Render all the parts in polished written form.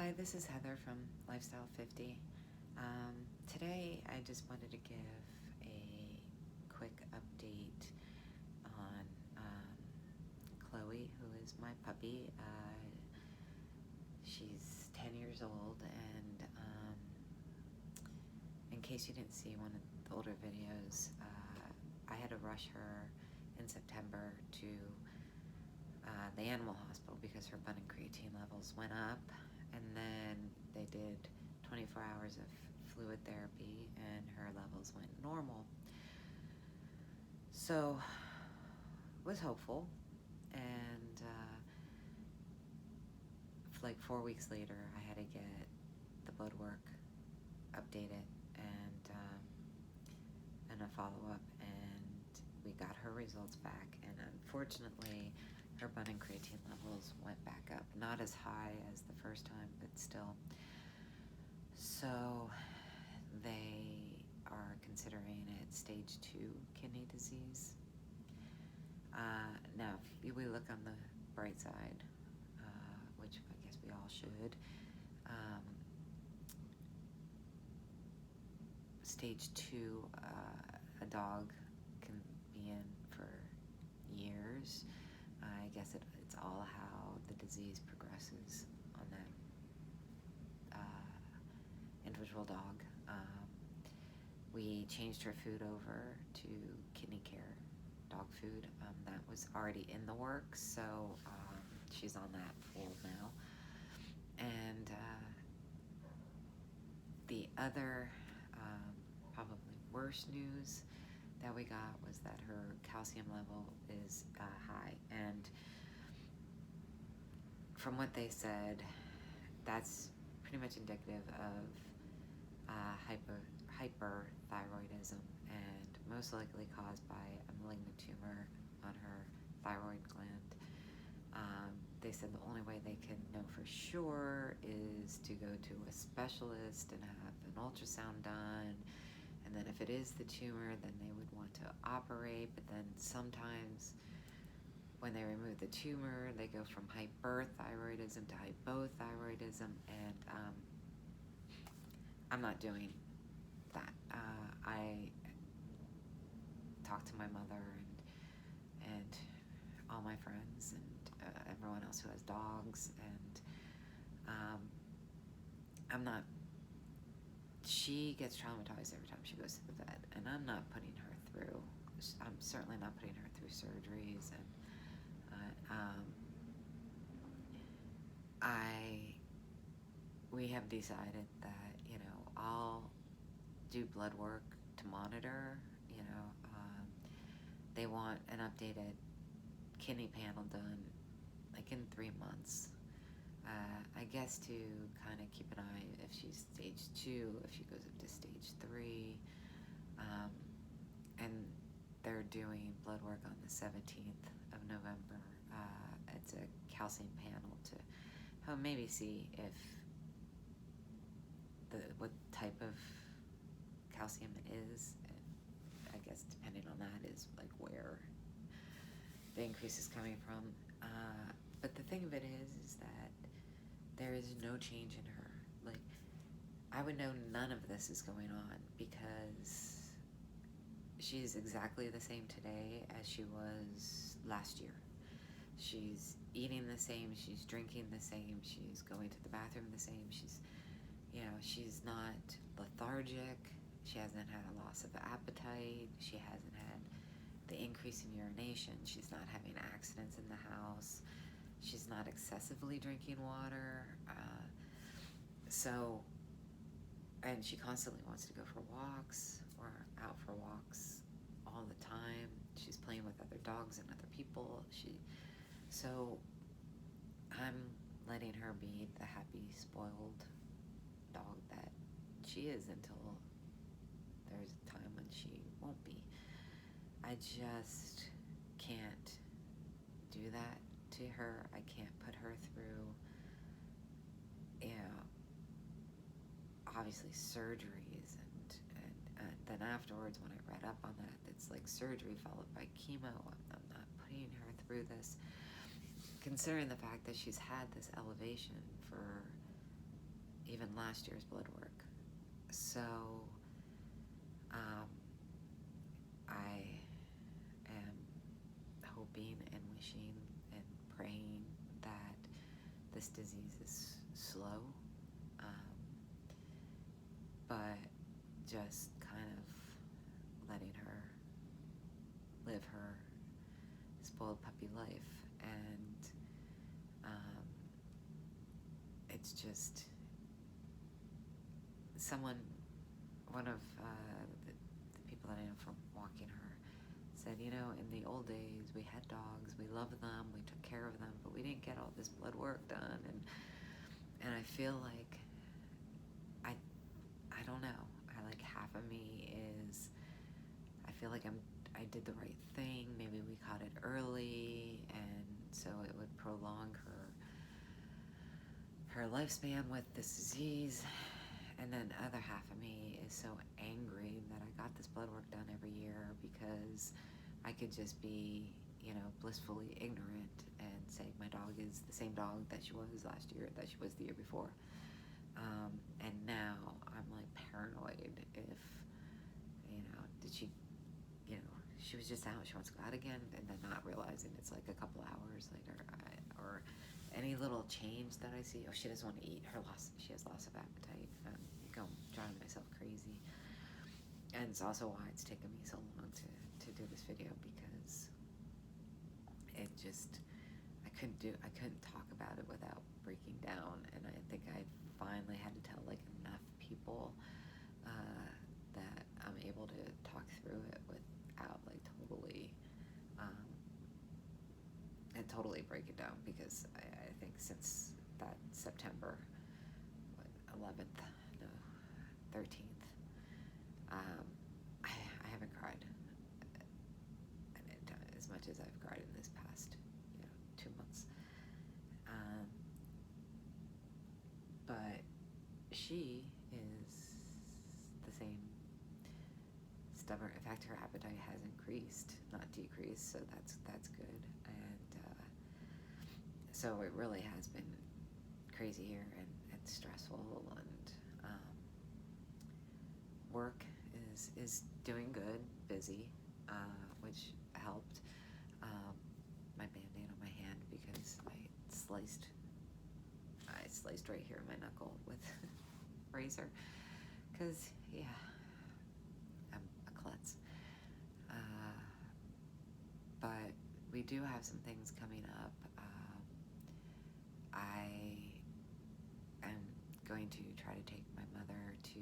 Hi, this is Heather from Lifestyle 50. Today I just wanted to give a quick update on Chloe, who is my puppy. She's 10 years old, and in case you didn't see one of the older videos, I had to rush her in September to the animal hospital because her blood and creatine levels went up, and then they did 24 hours of fluid therapy and her levels went normal. So was hopeful, and like 4 weeks later I had to get the blood work updated and a follow-up, and we got her results back, and unfortunately her blood and creatine levels went back up. Not as high as the first time, but still. So they are considering it stage 2 kidney disease. Now, if we look on the bright side, which I guess we all should, stage 2, a dog can be in for years. I guess it's all how the disease progresses on that individual dog. We changed her food over to kidney care dog food. That was already in the works, so she's on that full now. And the other probably worse news that we got was that her calcium level is high, and from what they said, that's pretty much indicative of hyperthyroidism, and most likely caused by a malignant tumor on her thyroid gland. They said the only way they can know for sure is to go to a specialist and have an ultrasound done, and then if it is the tumor, then they would want to operate. But then sometimes when they remove the tumor, they go from hyperthyroidism to hypothyroidism, and I'm not doing that. I talked to my mother and all my friends and everyone else who has dogs, and I'm not. She gets traumatized every time she goes to the vet, and I'm not putting her through. I'm certainly not putting her through surgeries, and we have decided that, I'll do blood work to monitor. They want an updated kidney panel done like in 3 months. I guess to kind of keep an eye if she's stage 2, if she goes up to stage 3. And they're doing blood work on the 17th of November. It's a calcium panel to maybe see if what type of calcium it is. And I guess depending on that is like where the increase is coming from. But the thing of it is that there is no change in her. Like, I would know none of this is going on because she's exactly the same today as she was last year. She's eating the same, she's drinking the same, she's going to the bathroom the same, she's not lethargic, she hasn't had a loss of appetite, she hasn't had the increase in urination, she's not having accidents in the house, she's not excessively drinking water, and she constantly wants to go for walks or out for walks all the time. She's playing with other dogs and other people. So I'm letting her be the happy, spoiled dog that she is until there's a time when she won't be. I just can't do that to her. I can't put her through, obviously surgeries, and then afterwards when I read up on that, it's like surgery followed by chemo. I'm not putting her through this, considering the fact that she's had this elevation for even last year's blood work. So I am hoping and wishing and praying that this disease is slow, but just kind of letting her live her spoiled puppy life. And it's just one of the people that I know from walking her said, in the old days we had dogs, we loved them, we took care of them, but we didn't get all this blood work done. And I feel like I don't know. Half of me is, I feel like I did the right thing. Maybe we caught it early, and so it would prolong her lifespan with this disease. And then the other half of me is so angry that I got this blood work done every year, because I could just be, blissfully ignorant and say my dog is the same dog that she was last year, that she was the year before. And now I'm paranoid if, did she, she was just out, she wants to go out again, and then not realizing it's a couple hours later, or any little change that I see, she doesn't want to eat, she has loss of appetite, driving myself crazy. And it's also why it's taken me so long to do this video, because it just, I couldn't talk about it without breaking down. And I think I finally had to tell enough people that I'm able to talk through it without totally break it down, because I think since that September 11th, no, 13th, I haven't cried as much as I've cried in this past 2 months. But she is the same stubborn. In fact, her appetite has increased, not decreased, so that's good. And so it really has been crazy here, and stressful, and work is doing good, busy, which helped. My Band-Aid on my hand, because I sliced right here in my knuckle with a razor, because I'm a klutz. But we do have some things coming up. I am going to try to take my mother to,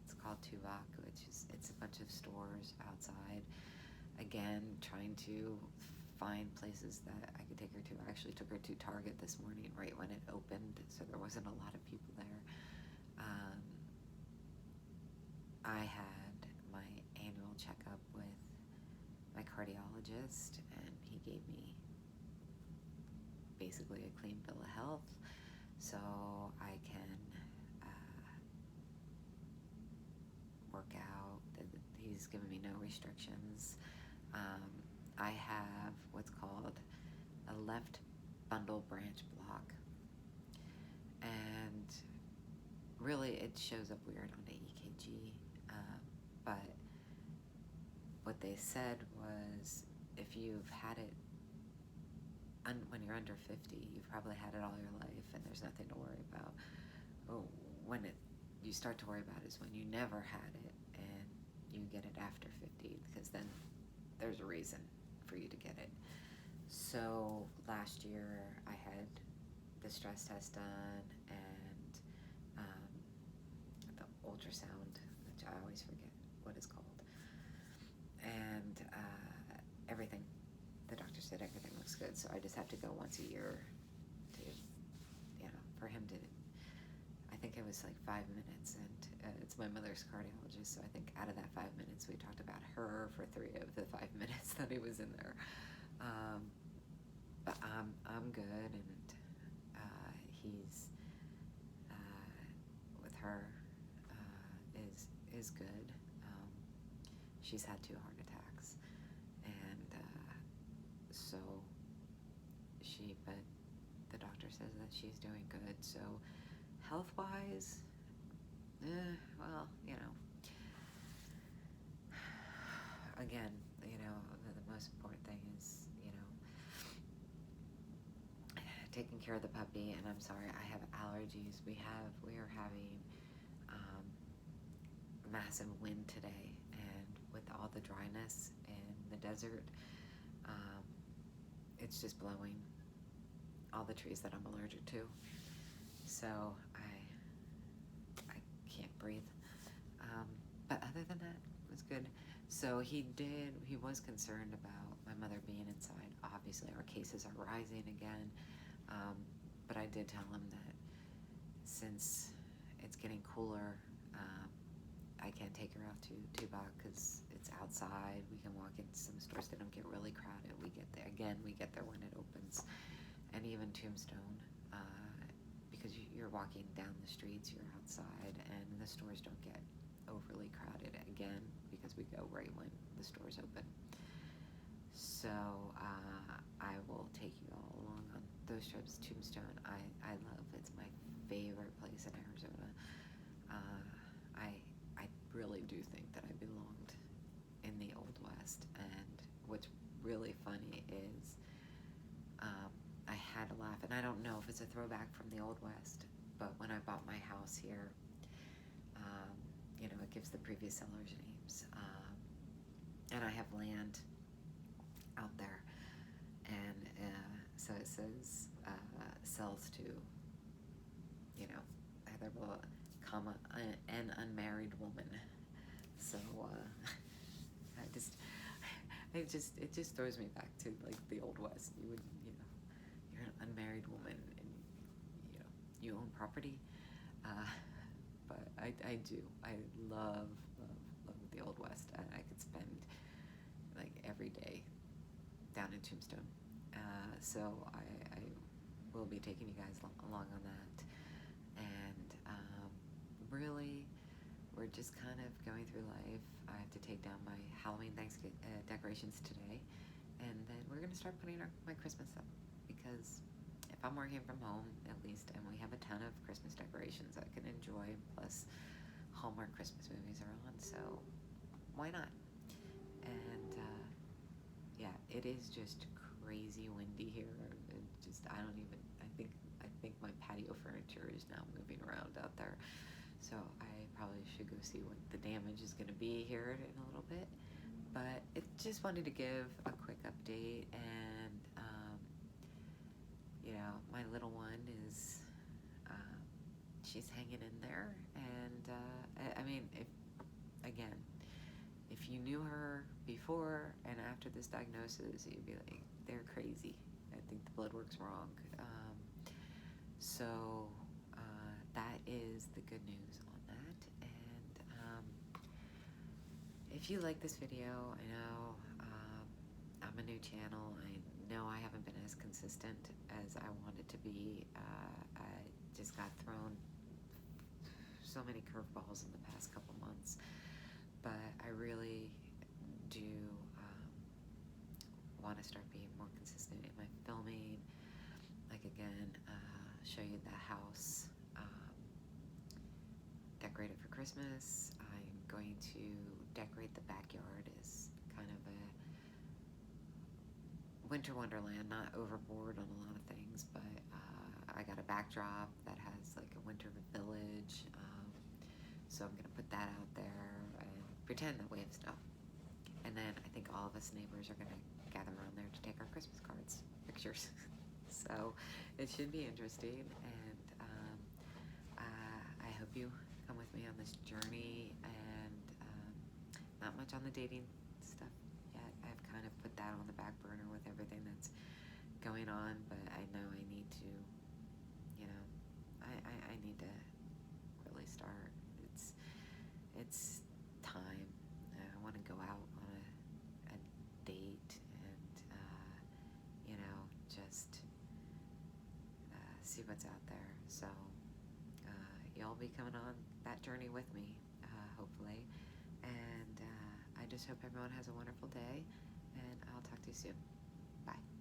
it's called Tuvok, it's a bunch of stores outside. Again, trying to find places that I could take her to. I actually took her to Target this morning right when it opened, so there wasn't a lot of people there. I had my annual checkup with my cardiologist, and he gave me basically a clean bill of health, so I can work out. He's given me no restrictions. I have what's called a left bundle branch block, and really it shows up weird on the EKG, but what they said was, if you've had it when you're under 50, you've probably had it all your life, and there's nothing to worry about. When you start to worry about is when you never had it and you get it after 50, because then there's a reason for you to get it. So last year I had the stress test done, and the ultrasound, which I always forget what it's called, and everything. The doctor said everything looks good, so I just have to go once a year to, for him to, I think it was 5 minutes, and it's my mother's cardiologist, so I think out of that 5 minutes we talked about her for 3 of the 5 minutes that he was in there. But I'm good, and he's with her is good. She's had 2 heart attacks, and but the doctor says that she's doing good. So Healthwise, well, you know, again, you know, the most important thing is, you know, taking care of the puppy. And I'm sorry, I have allergies. We are having massive wind today, and with all the dryness in the desert, it's just blowing all the trees that I'm allergic to. So I can't breathe. But other than that, it was good. So he was concerned about my mother being inside. Obviously, our cases are rising again. But I did tell him that since it's getting cooler, I can't take her out to Tubac because it's outside. We can walk into some stores. They don't get really crowded. We get there when it opens. And even Tombstone, because you're walking down the streets, you're outside, and the stores don't get overly crowded again because we go right when the stores open. So I will take you all along on those trips. Tombstone, I love. It's my favorite place in Arizona. I really do think that I belonged in the Old West. And what's really funny is I had to laugh, and I don't know if it's a throwback from the Old West, but when I bought my house here, you know, it gives the previous sellers names, and I have land out there, and so it says sells to, you know, either comma an unmarried woman. So it just throws me back to like the Old West. You would, you know, you're an unmarried woman and, you know, you own property. But I do. I love the Old West. I could spend like every day down in Tombstone. So I will be taking you guys along on that. And really, we're just kind of going through life. I have to take down my Halloween Thanksgiving decorations today, and then we're going to start putting my Christmas up, because if I'm working from home, at least, and we have a ton of Christmas decorations I can enjoy, plus Hallmark Christmas movies are on, so why not? And yeah, it is just crazy windy here. I think my patio furniture is now moving around out there. So I probably should go see what the damage is going to be here in a little bit. But it just wanted to give a quick update, and you know, my little one is she's hanging in there, and I mean, if you knew her before and after this diagnosis, you'd be like, they're crazy. I think the blood work's wrong. So that is the good news on that. And if you like this video, I know I'm a new channel. I know I haven't been as consistent as I wanted to be. I just got thrown so many curveballs in the past couple months. But I really do want to start being more consistent in my filming. Like, again, show you the house decorated for Christmas. I'm going to decorate the backyard as kind of a winter wonderland, not overboard on a lot of things, but I got a backdrop that has like a winter village, so I'm gonna put that out there and pretend that we have snow. And then I think all of us neighbors are gonna gather around there to take our Christmas cards, pictures. So it should be interesting, and I hope you come with me on this journey. And not much on the dating stuff yet. I've kind of put that on the back burner with everything that's going on, but I know I need to, you know, I need to really start. It's time. I want to go out on a date and, you know, just see what's out there. So y'all be coming on that journey with me, hopefully. And I just hope everyone has a wonderful day, and I'll talk to you soon. Bye.